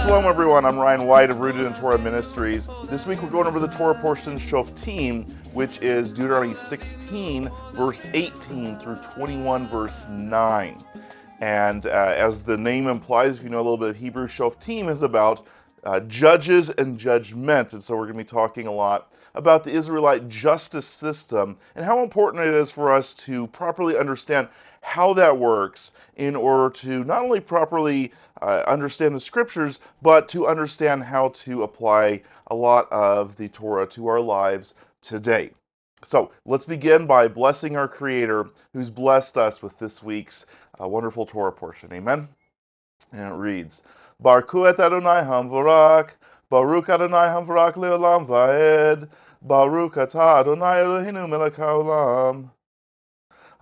Shalom, everyone. I'm Ryan White of Rooted in Torah Ministries. This week we're going over the Torah portion Shoftim, which is Deuteronomy 16, verse 18 through 21, verse 9. And as the name implies, if you know a little bit of Hebrew, Shoftim is about judges and judgment. And so we're going to be talking a lot about the Israelite justice system and how important it is for us to properly understand how that works in order to not only properly understand the scriptures, but to understand how to apply a lot of the Torah to our lives today. So let's begin by blessing our Creator who's blessed us with this week's wonderful Torah portion. Amen? And it reads, Baruch et Adonai Hamvarak, Baruch Adonai Hamvarak leolam vaed, Baruch atah Adonai Eloheinu melech haolam.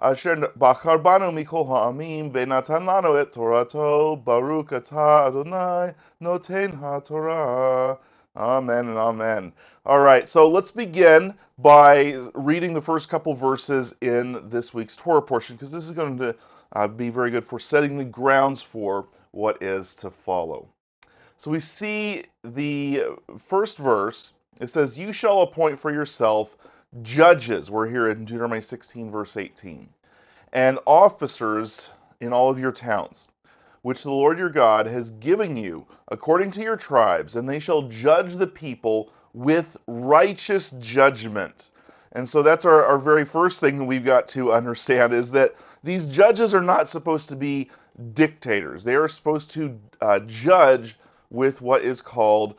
Asher bachar banu mikol ha'amim, ve'natan lanu et Torato, Baruch atah Adonai noten ha'Torah. Amen and amen. All right, so let's begin by reading the first couple verses in this week's Torah portion, because this is going to be very good for setting the grounds for what is to follow. So we see the first verse. It says, "You shall appoint for yourself judges," we're here in Deuteronomy 16, verse 18, "and officers in all of your towns, which the Lord your God has given you according to your tribes, and they shall judge the people with righteous judgment." And so that's our very first thing that we've got to understand, is that these judges are not supposed to be dictators. They are supposed to judge with what is called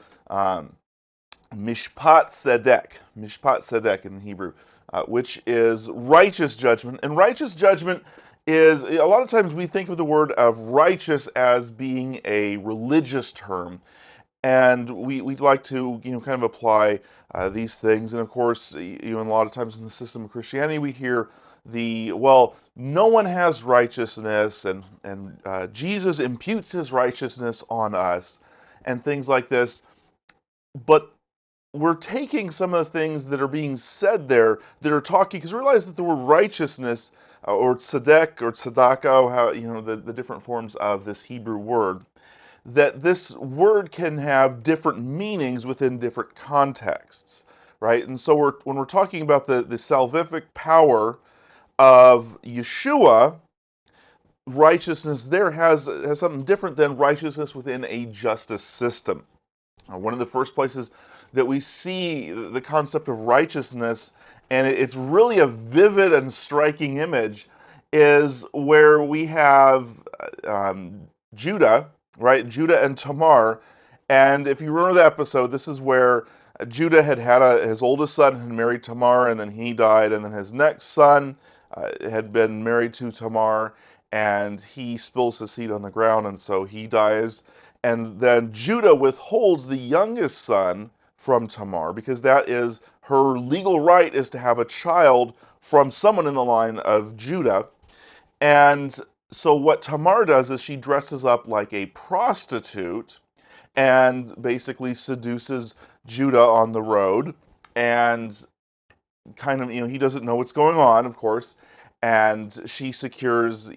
mishpat tzedek in Hebrew, which is righteous judgment. And righteous judgment is, a lot of times we think of the word of righteous as being a religious term, and we'd like to kind of apply these things. And of course, a lot of times in the system of Christianity we hear no one has righteousness, and Jesus imputes his righteousness on us, and things like this. But we're taking some of the things that are being said there that are talking, because realize that the word righteousness, or tzedek, or tzedakah, how the different forms of this Hebrew word, that this word can have different meanings within different contexts, right? And so when we're talking about the salvific power of Yeshua, righteousness there has something different than righteousness within a justice system. One of the first places that we see the concept of righteousness, and it's really a vivid and striking image, is where we have Judah, right? Judah and Tamar. And if you remember the episode, this is where Judah had his oldest son had married Tamar, and then he died, and then his next son had been married to Tamar, and he spills his seed on the ground, and so he dies. And then Judah withholds the youngest son from Tamar, because that is her legal right, is to have a child from someone in the line of Judah. And so what Tamar does is she dresses up like a prostitute and basically seduces Judah on the road, and kind of, he doesn't know what's going on, of course, and she secures,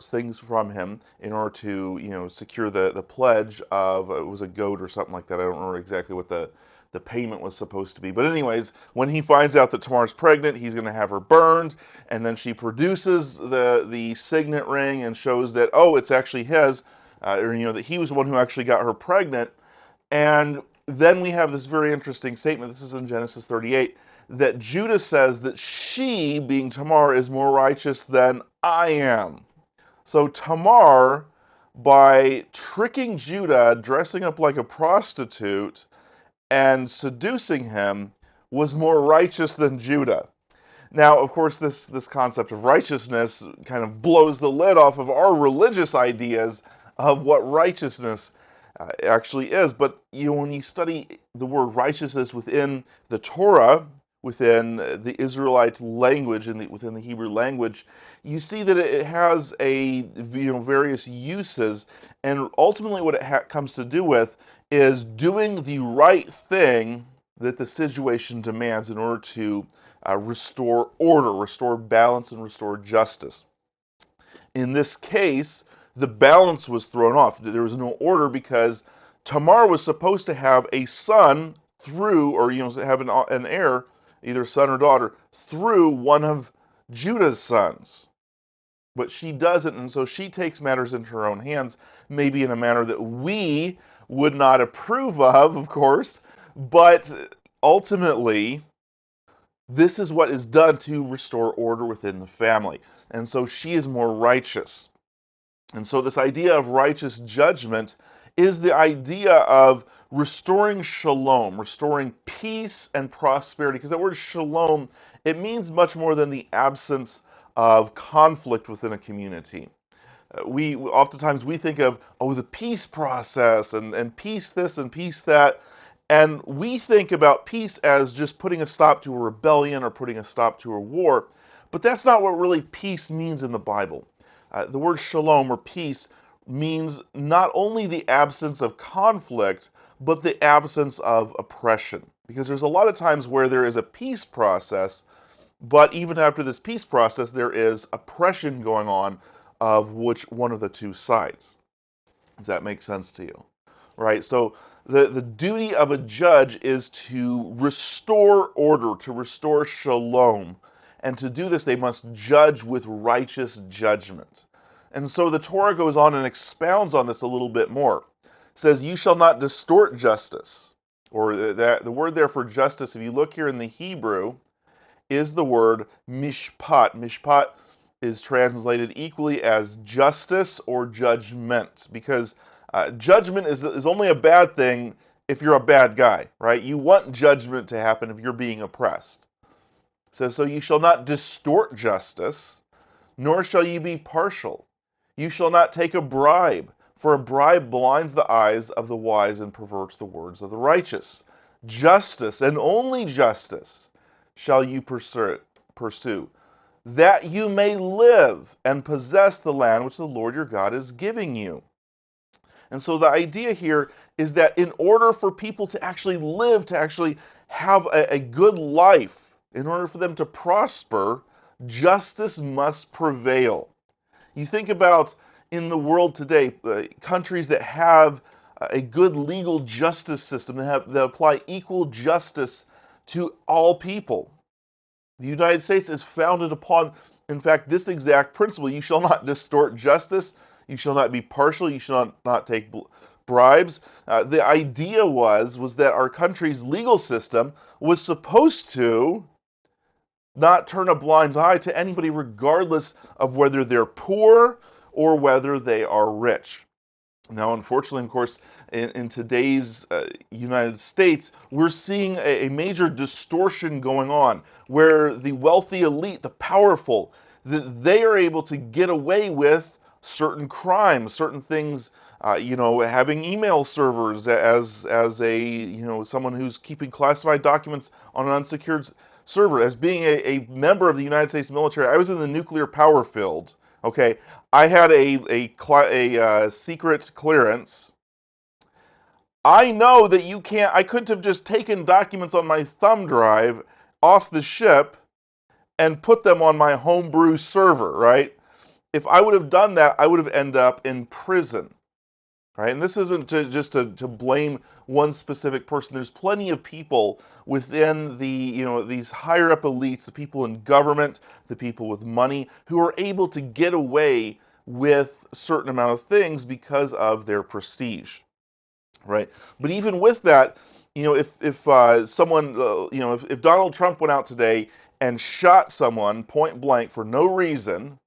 things from him in order to, secure the pledge of, it was a goat or something like that. I don't remember exactly what the payment was supposed to be. But anyways, when he finds out that Tamar's pregnant, he's going to have her burned, and then she produces the signet ring and shows that, it's actually his, that he was the one who actually got her pregnant. And then we have this very interesting statement, this is in Genesis 38, that Judah says that she, being Tamar, is more righteous than I am. So Tamar, by tricking Judah, dressing up like a prostitute, and seducing him, was more righteous than Judah. Now, of course, this concept of righteousness kind of blows the lid off of our religious ideas of what righteousness actually is. But when you study the word righteousness within the Torah, within the Israelite language and within the Hebrew language, you see that it has various uses, and ultimately what it comes to do with is doing the right thing that the situation demands in order to restore order, restore balance, and restore justice. In this case, the balance was thrown off. There was no order because Tamar was supposed to have a son through, or have an heir, either son or daughter, through one of Judah's sons. But she doesn't, and so she takes matters into her own hands, maybe in a manner that we would not approve of course, but ultimately, this is what is done to restore order within the family. And so she is more righteous. And so this idea of righteous judgment is the idea of restoring shalom, restoring peace and prosperity. Because that word shalom, it means much more than the absence of conflict within a community. We oftentimes we think of, the peace process and peace this and peace that. And we think about peace as just putting a stop to a rebellion or putting a stop to a war. But that's not what really peace means in the Bible. The word shalom or peace means not only the absence of conflict, but the absence of oppression. Because there's a lot of times where there is a peace process, but even after this peace process, there is oppression going on of which one of the two sides. Does that make sense to you? Right? So the duty of a judge is to restore order, to restore shalom. And to do this, they must judge with righteous judgment. And so the Torah goes on and expounds on this a little bit more. It says, you shall not distort justice. Or the word there for justice, if you look here in the Hebrew, is the word mishpat. Mishpat is translated equally as justice or judgment. Because judgment is only a bad thing if you're a bad guy, right? You want judgment to happen if you're being oppressed. It says, so you shall not distort justice, nor shall you be partial. You shall not take a bribe, for a bribe blinds the eyes of the wise and perverts the words of the righteous. Justice, and only justice, shall you pursue, that you may live and possess the land which the Lord your God is giving you. And so the idea here is that in order for people to actually live, to actually have a good life, in order for them to prosper, justice must prevail. You think about in the world today, countries that have a good legal justice system, that apply equal justice to all people. The United States is founded upon, in fact, this exact principle. You shall not distort justice. You shall not be partial. You shall not take bribes. The idea was that our country's legal system was supposed to not turn a blind eye to anybody regardless of whether they're poor or whether they are rich. Now, unfortunately, of course, in today's United States, we're seeing a major distortion going on where the wealthy elite, the powerful, they are able to get away with certain crimes, certain things, having email servers as a, someone who's keeping classified documents on an unsecured server, as being a member of the United States military. I was in the nuclear power field. Okay, I had a secret clearance. I know that I couldn't have just taken documents on my thumb drive off the ship and put them on my homebrew server, right? If I would have done that, I would have ended up in prison, right? And this isn't just to blame one specific person. There's plenty of people within these higher up elites, the people in government, the people with money, who are able to get away with a certain amount of things because of their prestige, right? But even with that, if someone, if Donald Trump went out today and shot someone point blank for no reason,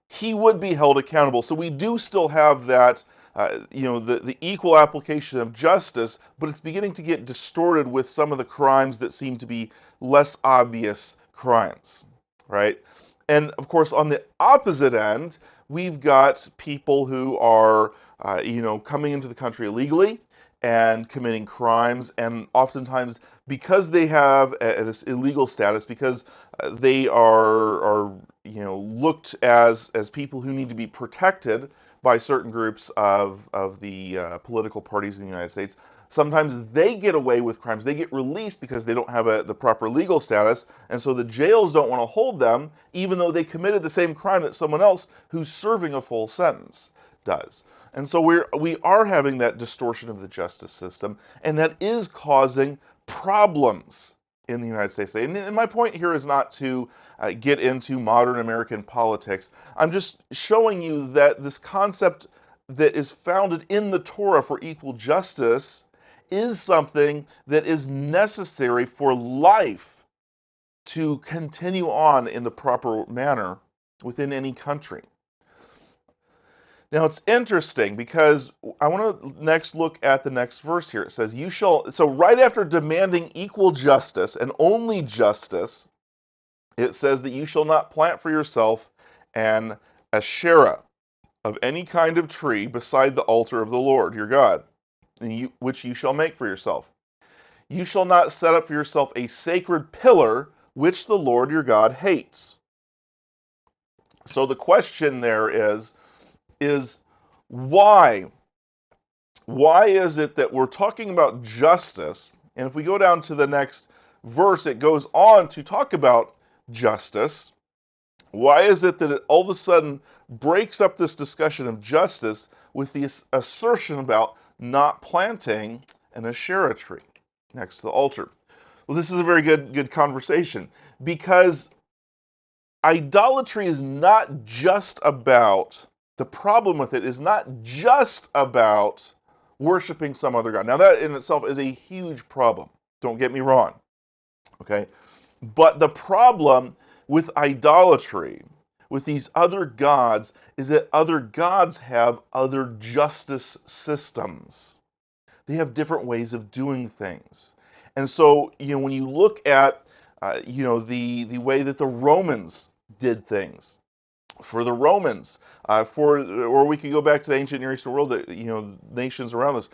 he would be held accountable. So we do still have that, the equal application of justice, but it's beginning to get distorted with some of the crimes that seem to be less obvious crimes, right? And of course, on the opposite end, we've got people who are, coming into the country illegally and committing crimes, and oftentimes because they have this illegal status, because they are looked as people who need to be protected by certain groups of the political parties in the United States. Sometimes they get away with crimes. They get released because they don't have the proper legal status, and so the jails don't want to hold them, even though they committed the same crime that someone else who's serving a full sentence. does. And so we are having that distortion of the justice system, and that is causing problems in the United States. And my point here is not to get into modern American politics. I'm just showing you that this concept that is founded in the Torah for equal justice is something that is necessary for life to continue on in the proper manner within any country. Now it's interesting because I want to next look at the next verse here. It says, "You shall," so right after demanding equal justice and only justice, it says that you shall not plant for yourself an Asherah of any kind of tree beside the altar of the Lord your God, which you shall make for yourself. You shall not set up for yourself a sacred pillar which the Lord your God hates. So the question there is why? Why is it that we're talking about justice? And if we go down to the next verse, it goes on to talk about justice. Why is it that it all of a sudden breaks up this discussion of justice with the assertion about not planting an Asherah tree next to the altar? Well, this is a very good conversation, because idolatry is not just about, the problem with it is not just about worshiping some other God. Now that in itself is a huge problem, don't get me wrong, okay? But the problem with idolatry, with these other gods, is that other gods have other justice systems. They have different ways of doing things. And so, when you look at, the way that the Romans did things, for the Romans, or we could go back to the ancient Near Eastern world, nations around us,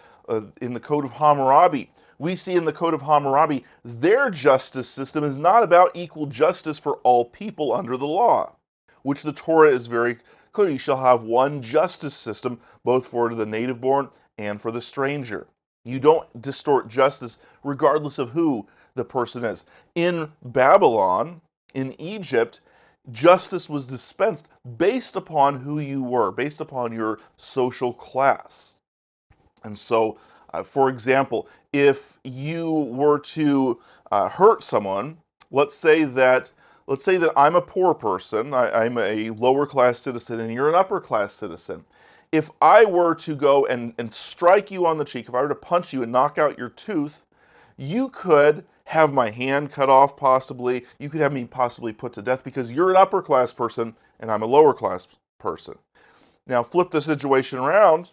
in the Code of Hammurabi, we see in the Code of Hammurabi, their justice system is not about equal justice for all people under the law, which the Torah is very clear. You shall have one justice system, both for the native born and for the stranger. You don't distort justice regardless of who the person is. In Babylon, in Egypt, justice was dispensed based upon who you were, based upon your social class. And so, for example, if you were to hurt someone, let's say that I'm a poor person, I'm a lower class citizen, and you're an upper class citizen. If I were to go and strike you on the cheek, if I were to punch you and knock out your tooth, you could have my hand cut off possibly. You could have me possibly put to death because you're an upper class person and I'm a lower class person. Now flip the situation around.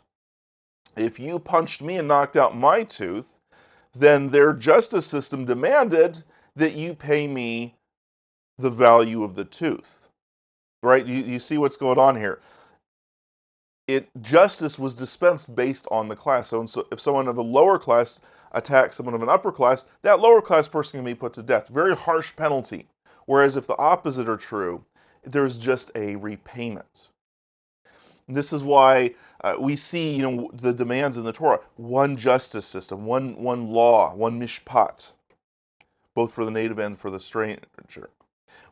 If you punched me and knocked out my tooth, then their justice system demanded that you pay me the value of the tooth. Right? You see what's going on here. Justice was dispensed based on the class. So if someone of a lower class attacks someone of an upper class, that lower class person can be put to death. Very harsh penalty. Whereas if the opposite are true, there's just a repayment. And this is why we see, the demands in the Torah: one justice system, one law, one mishpat, both for the native and for the stranger.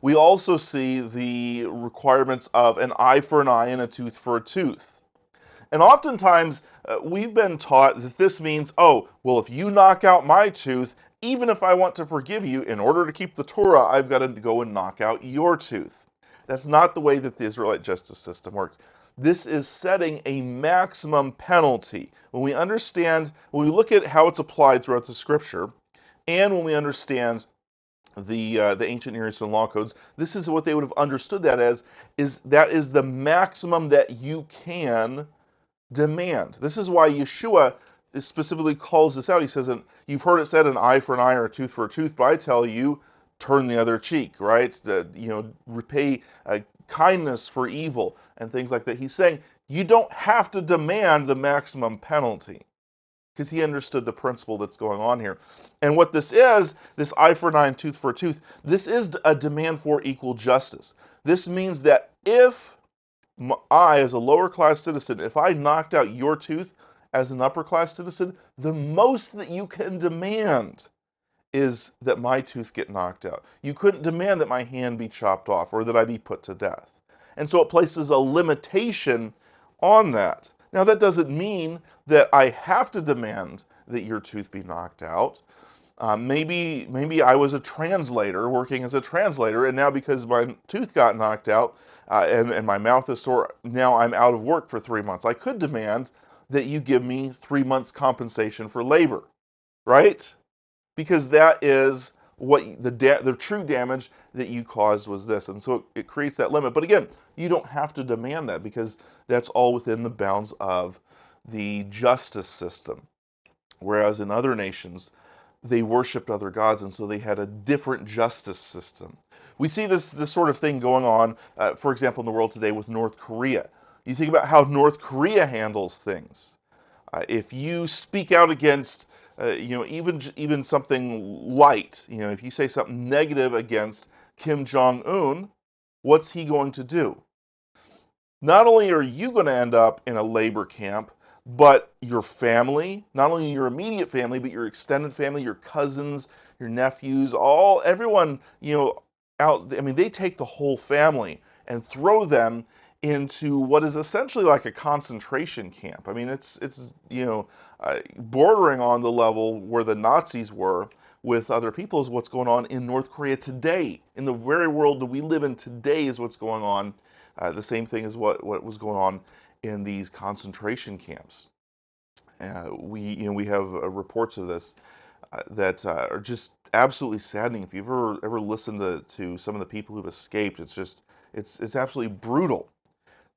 We also see the requirements of an eye for an eye and a tooth for a tooth. And oftentimes, we've been taught that this means, if you knock out my tooth, even if I want to forgive you, in order to keep the Torah, I've got to go and knock out your tooth. That's not the way that the Israelite justice system works. This is setting a maximum penalty. When we look at how it's applied throughout the Scripture, and when we understand the ancient Near Eastern law codes, this is what they would have understood that as, that is the maximum that you can demand. This is why Yeshua specifically calls this out. He says, you've heard it said, an eye for an eye or a tooth for a tooth, but I tell you, turn the other cheek, right? Repay kindness for evil and things like that. He's saying you don't have to demand the maximum penalty, because he understood the principle that's going on here. And what this eye for an eye and tooth for a tooth, this is a demand for equal justice. This means that if I, as a lower class citizen, if I knocked out your tooth as an upper class citizen, the most that you can demand is that my tooth get knocked out. You couldn't demand that my hand be chopped off or that I be put to death. And so it places a limitation on that. Now, that doesn't mean that I have to demand that your tooth be knocked out. Maybe I was a translator, working as a translator, and now because my tooth got knocked out and my mouth is sore, now I'm out of work for 3 months. I could demand that you give me 3 months compensation for labor, right? Because that is what the true damage that you caused was this. And so it creates that limit. But again, you don't have to demand that because that's all within the bounds of the justice system. Whereas in other nations, they worshipped other gods, and so they had a different justice system. We see this sort of thing going on, for example, in the world today with North Korea. You think about how North Korea handles things. If you speak out against, even something light, if you say something negative against Kim Jong-un, what's he going to do? Not only are you going to end up in a labor camp, but your family, not only your immediate family, but your extended family, your cousins, your nephews, everyone, they take the whole family and throw them into what is essentially like a concentration camp. I mean, it's bordering on the level where the Nazis were with other people is what's going on in North Korea today. In the very world that we live in today is what's going on. The same thing as what was going on in these concentration camps. We have reports of this that are just absolutely saddening. If you've ever listened to some of the people who've escaped, it's absolutely brutal.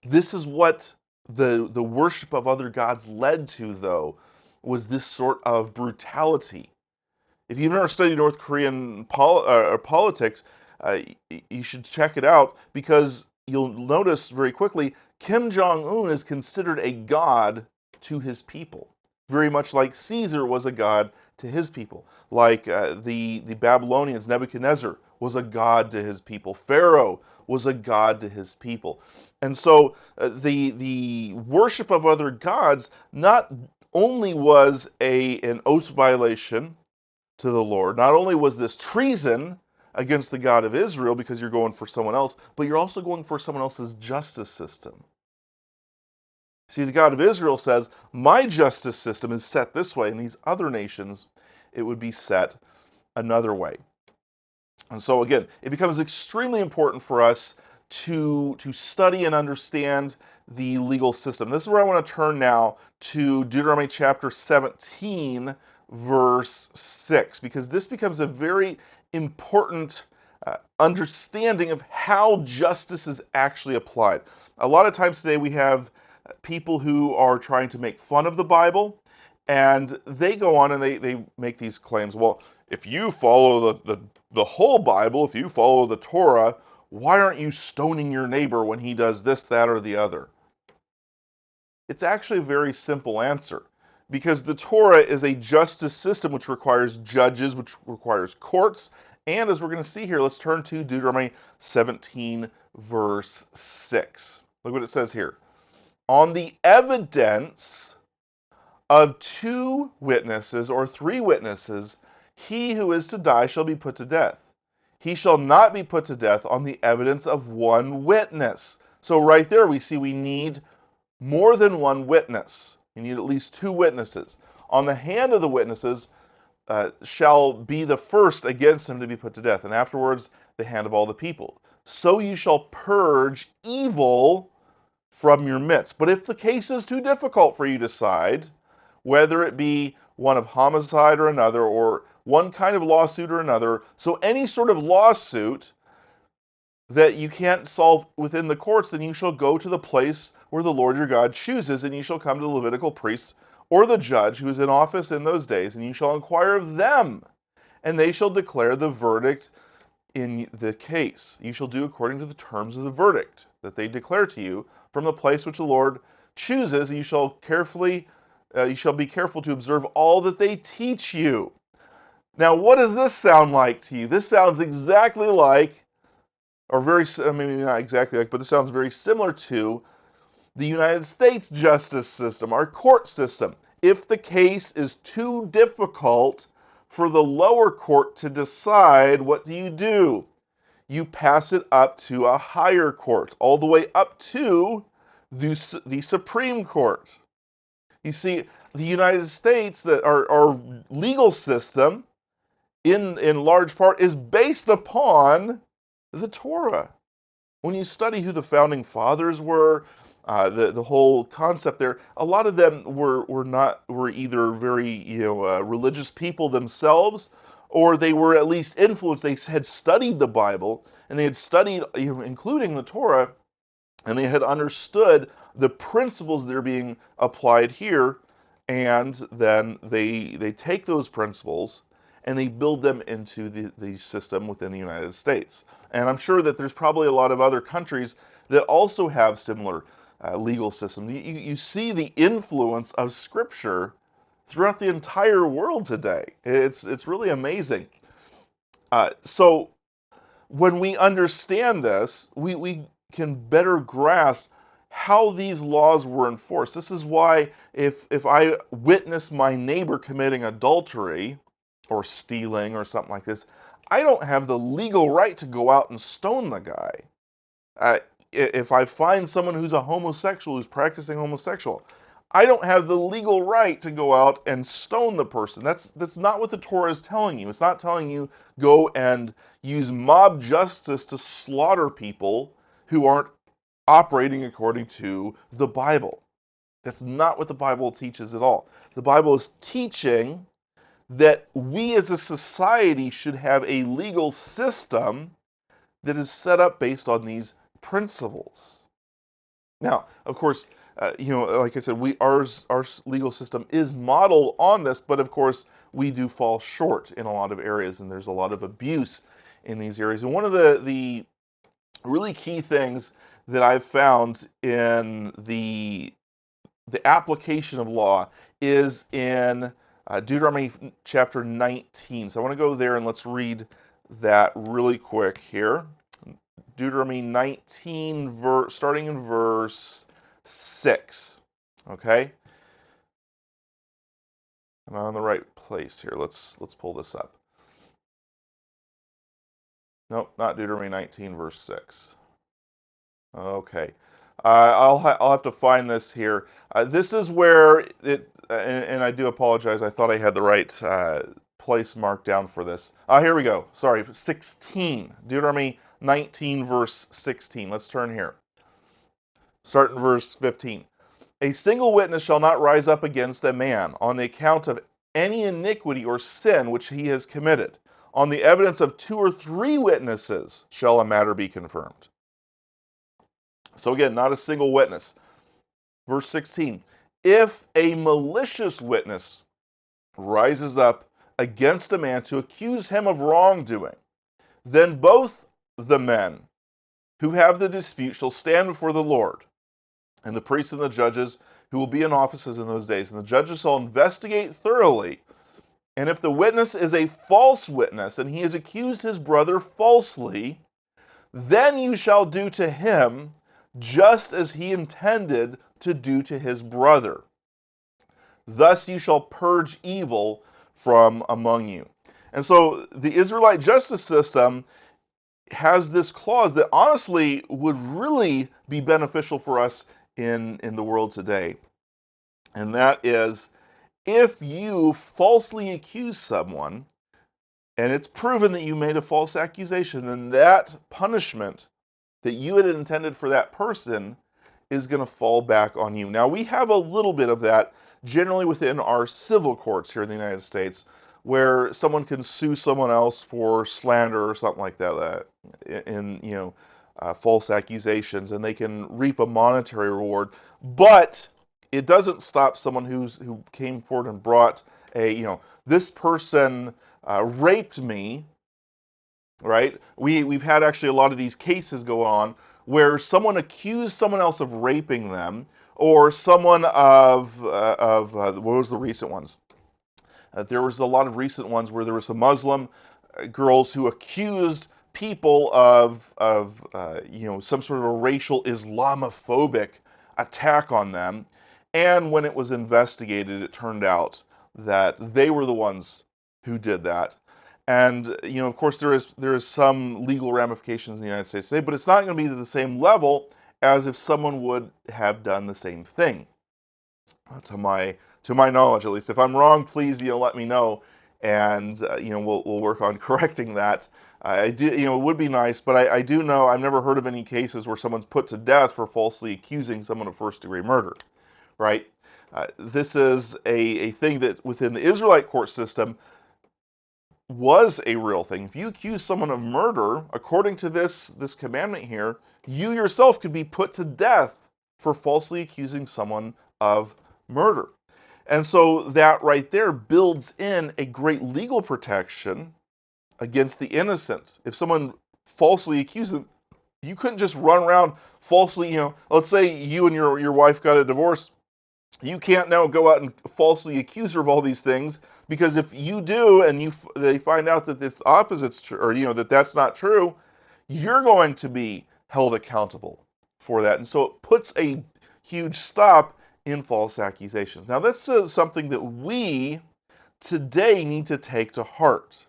This is what the worship of other gods led to, though, was this sort of brutality. If you've never studied North Korean politics, you should check it out, because you'll notice very quickly Kim Jong-un is considered a god to his people, very much like Caesar was a god to his people, like the Babylonians, Nebuchadnezzar was a god to his people, Pharaoh was a god to his people. And so the worship of other gods not only was an oath violation to the Lord, not only was this treason against the God of Israel because you're going for someone else, but you're also going for someone else's justice system. See, the God of Israel says, my justice system is set this way, and these other nations, it would be set another way. And so again, it becomes extremely important for us to study and understand the legal system. This is where I want to turn now to Deuteronomy chapter 17, verse 6, because this becomes a very important understanding of how justice is actually applied. A lot of times today we have people who are trying to make fun of the Bible, and they go on and they make these claims. Well, if you follow the whole Bible, if you follow the Torah, why aren't you stoning your neighbor when he does this, that, or the other? It's actually a very simple answer, because the Torah is a justice system which requires judges, which requires courts, and as we're going to see here, let's turn to Deuteronomy 17, verse 6. Look what it says here. On the evidence of 2 witnesses or 3 witnesses, he who is to die shall be put to death. He shall not be put to death on the evidence of 1 witness. So right there we see we need more than 1 witness. You need at least 2 witnesses. On the hand of the witnesses shall be the first against him to be put to death, and afterwards the hand of all the people. So you shall purge evil from your midst. But if the case is too difficult for you to decide, whether it be one of homicide or another, or one kind of lawsuit or another, so any sort of lawsuit that you can't solve within the courts, then you shall go to the place where the Lord your God chooses, and you shall come to the Levitical priest or the judge who is in office in those days, and you shall inquire of them, and they shall declare the verdict in the case. You shall do according to the terms of the verdict that they declare to you from the place which the Lord chooses, and you shall be careful to observe all that they teach you. Now, what does this sound like to you? This sounds exactly like, or very, maybe not exactly like, but this sounds very similar to the United States justice system, our court system. If the case is too difficult for the lower court to decide, what do? You pass it up to a higher court, all the way up to the Supreme Court. You see, the United States, that our legal system, in large part, is based upon the Torah. When you study who the founding fathers were, the whole concept there, a lot of them were either very religious people themselves, or they were at least influenced. They had studied the Bible, and they had studied, including the Torah, and they had understood the principles that are being applied here, and then they take those principles and they build them into the system within the United States. And I'm sure that there's probably a lot of other countries that also have similar legal systems. You see the influence of Scripture throughout the entire world today. It's really amazing. So when we understand this, we can better grasp how these laws were enforced. This is why if I witness my neighbor committing adultery or stealing or something like this, I don't have the legal right to go out and stone the guy. If I find someone who's a homosexual, who's practicing homosexual, I don't have the legal right to go out and stone the person. That's not what the Torah is telling you. It's not telling you go and use mob justice to slaughter people who aren't operating according to the Bible. That's not what the Bible teaches at all. The Bible is teaching that we as a society should have a legal system that is set up based on these principles. Now, of course, like I said, our legal system is modeled on this, but of course, we do fall short in a lot of areas, and there's a lot of abuse in these areas. And one of the really key things that I've found in the application of law is in Deuteronomy chapter 19. So I want to go there and let's read that really quick here. Deuteronomy 19, starting in verse 6. Okay? Am I on the right place here? Let's pull this up. Nope, not Deuteronomy 19, verse 6. Okay. I'll have to find this here. This is where it, and I do apologize, I thought I had the right place marked down for this. Here we go. Sorry, 16. Deuteronomy 19, verse 16. Let's turn here. Start in verse 15. A single witness shall not rise up against a man on the account of any iniquity or sin which he has committed. On the evidence of 2 or 3 witnesses shall a matter be confirmed. So again, not a single witness. Verse 16. If a malicious witness rises up against a man to accuse him of wrongdoing, then both the men who have the dispute shall stand before the Lord, and the priests and the judges who will be in offices in those days. And the judges shall investigate thoroughly. And if the witness is a false witness, and he has accused his brother falsely, then you shall do to him just as he intended to do to his brother. Thus you shall purge evil from among you. And so the Israelite justice system has this clause that honestly would really be beneficial for us in the world today. And that is, if you falsely accuse someone, and it's proven that you made a false accusation, then that punishment that you had intended for that person is going to fall back on you. Now, we have a little bit of that generally within our civil courts here in the United States, where someone can sue someone else for slander or something like that, false accusations, and they can reap a monetary reward. But it doesn't stop someone who came forward and brought this person raped me. Right? We've had actually a lot of these cases go on where someone accused someone else of raping them, or someone of what was the recent ones? There was a lot of recent ones where there were some Muslim girls who accused people of some sort of a racial Islamophobic attack on them, and when it was investigated, it turned out that they were the ones who did that. And, of course, there is some legal ramifications in the United States today, but it's not going to be to the same level as if someone would have done the same thing. To my knowledge, at least. If I'm wrong, please let me know, and we'll work on correcting that. I do, it would be nice, but I do know I've never heard of any cases where someone's put to death for falsely accusing someone of first-degree murder, right? This is a thing that within the Israelite court system was a real thing. If you accuse someone of murder, according to this commandment here, you yourself could be put to death for falsely accusing someone of murder. And so that right there builds in a great legal protection against the innocent. If someone falsely accuses them, you couldn't just run around falsely, let's say you and your wife got a divorce. You can't now go out and falsely accuse her of all these things, because if you do and they find out that this opposite's true, or that's not true, you're going to be held accountable for that. And so it puts a huge stop in false accusations. Now, this is something that we today need to take to heart.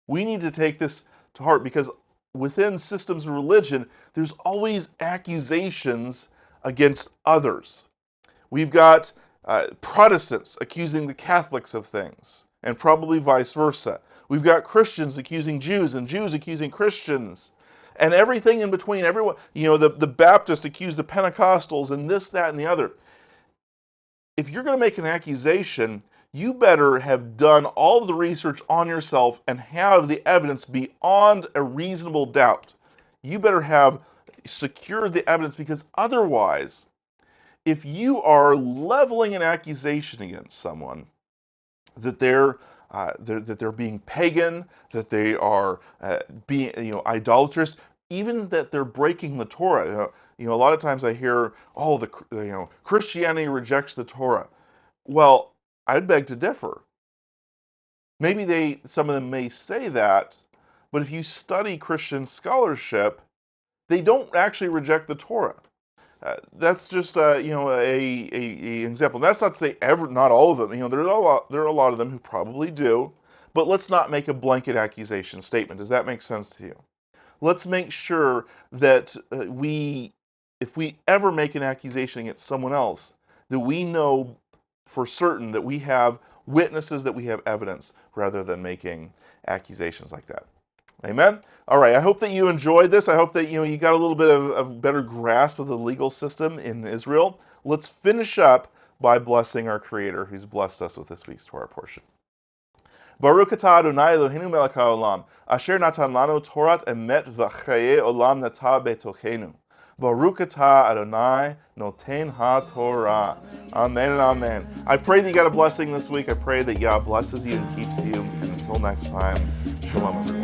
We need to take this to heart, because within systems of religion, there's always accusations against others. We've got Protestants accusing the Catholics of things, and probably vice versa. We've got Christians accusing Jews, and Jews accusing Christians, and everything in between. Everyone, the Baptists accuse the Pentecostals, and this, that, and the other. If you're going to make an accusation, you better have done all of the research on yourself and have the evidence beyond a reasonable doubt. You better have secured the evidence, because otherwise, if you are leveling an accusation against someone that they're being pagan, that they are being idolatrous, even that they're breaking the Torah. A lot of times I hear, Christianity rejects the Torah. Well, I'd beg to differ. Maybe some of them may say that, but if you study Christian scholarship, they don't actually reject the Torah. That's just a example. That's not to say not all of them. There are a lot of them who probably do, but let's not make a blanket accusation statement. Does that make sense to you? Let's make sure that if we ever make an accusation against someone else, that we know for certain that we have witnesses, that we have evidence, rather than making accusations like that. Amen? All right, I hope that you enjoyed this. I hope that you got a little bit of a better grasp of the legal system in Israel. Let's finish up by blessing our Creator, who's blessed us with this week's Torah portion. Baruch atah Adonai Eloheinu melech haolam, asher natan lanu Torat emet v'chaye olam nata betochenu. Baruch atah Adonai noten ha-Torah. Amen and amen. I pray that you got a blessing this week. I pray that Yah blesses you and keeps you. And until next time, shalom everyone.